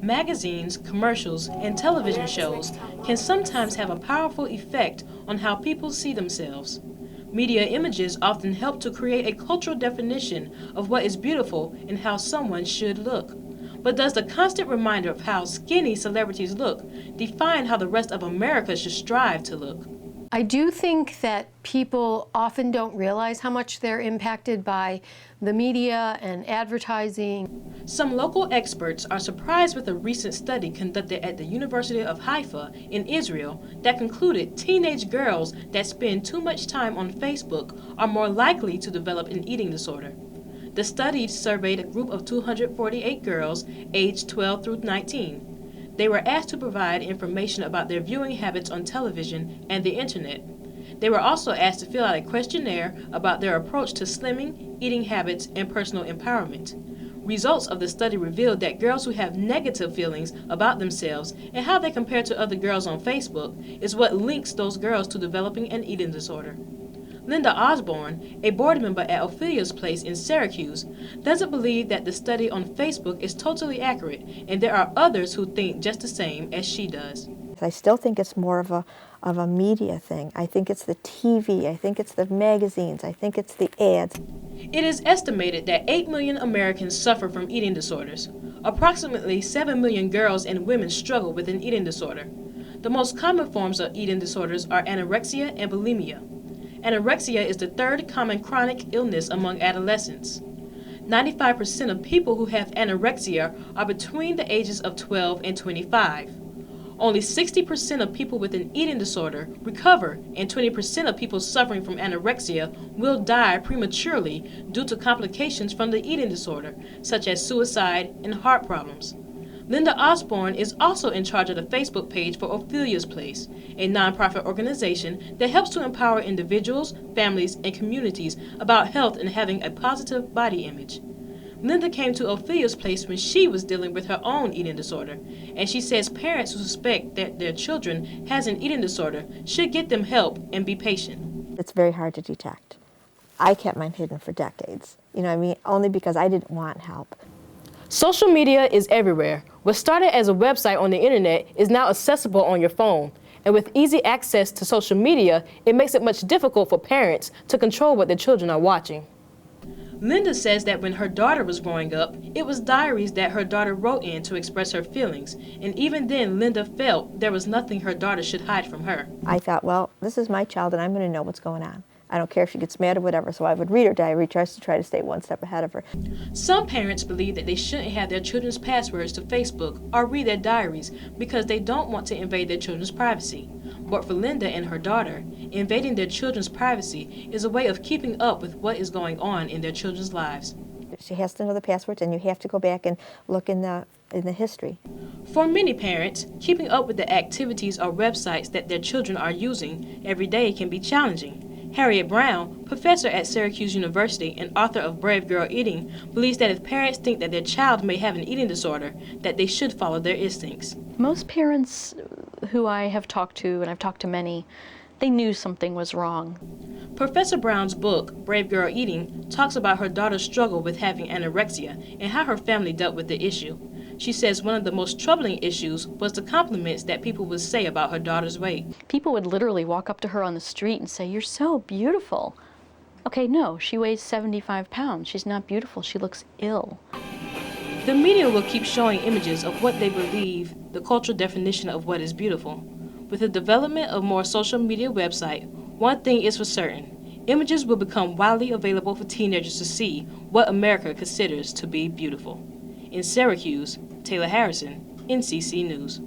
Magazines, commercials, and television shows can sometimes have a powerful effect on how people see themselves. Media images often help to create a cultural definition of what is beautiful and how someone should look. But does the constant reminder of how skinny celebrities look define how the rest of America should strive to look? I do think that people often don't realize how much they're impacted by the media and advertising. Some local experts are surprised with a recent study conducted at the University of Haifa in Israel that concluded teenage girls that spend too much time on Facebook are more likely to develop an eating disorder. The study surveyed a group of 248 girls aged 12 through 19. They were asked to provide information about their viewing habits on television and the internet. They were also asked to fill out a questionnaire about their approach to slimming, eating habits, and personal empowerment. Results of the study revealed that girls who have negative feelings about themselves and how they compare to other girls on Facebook is what links those girls to developing an eating disorder. Linda Osborne, a board member at Ophelia's Place in Syracuse, doesn't believe that the study on Facebook is totally accurate, and there are others who think just the same as she does. I still think it's more of a media thing. I think it's the TV, I think it's the magazines, I think it's the ads. It is estimated that 8 million Americans suffer from eating disorders. Approximately 7 million girls and women struggle with an eating disorder. The most common forms of eating disorders are anorexia and bulimia. Anorexia is the third common chronic illness among adolescents. 95% of people who have anorexia are between the ages of 12 and 25. Only 60% of people with an eating disorder recover, and 20% of people suffering from anorexia will die prematurely due to complications from the eating disorder, such as suicide and heart problems. Linda Osborne is also in charge of the Facebook page for Ophelia's Place, a nonprofit organization that helps to empower individuals, families, and communities about health and having a positive body image. Linda came to Ophelia's Place when she was dealing with her own eating disorder, and she says parents who suspect that their children has an eating disorder should get them help and be patient. It's very hard to detect. I kept mine hidden for decades, only because I didn't want help. Social media is everywhere. What started as a website on the internet is now accessible on your phone. And with easy access to social media, it makes it much difficult for parents to control what their children are watching. Linda says that when her daughter was growing up, it was diaries that her daughter wrote in to express her feelings. And even then, Linda felt there was nothing her daughter should hide from her. I thought, well, this is my child and I'm going to know what's going on. I don't care if she gets mad or whatever, so I would read her diary just to try to stay one step ahead of her. Some parents believe that they shouldn't have their children's passwords to Facebook or read their diaries because they don't want to invade their children's privacy. But for Linda and her daughter, invading their children's privacy is a way of keeping up with what is going on in their children's lives. She has to know the passwords, and you have to go back and look in the history. For many parents, keeping up with the activities or websites that their children are using every day can be challenging. Harriet Brown, professor at Syracuse University and author of Brave Girl Eating, believes that if parents think that their child may have an eating disorder, that they should follow their instincts. Most parents who I have talked to, and I've talked to many, they knew something was wrong. Professor Brown's book, Brave Girl Eating, talks about her daughter's struggle with having anorexia and how her family dealt with the issue. She says one of the most troubling issues was the compliments that people would say about her daughter's weight. People would literally walk up to her on the street and say, "You're so beautiful." Okay, no, she weighs 75 pounds. She's not beautiful. She looks ill. The media will keep showing images of what they believe the cultural definition of what is beautiful. With the development of more social media websites, one thing is for certain. Images will become widely available for teenagers to see what America considers to be beautiful. In Syracuse, Taylor Harrison, NCC News.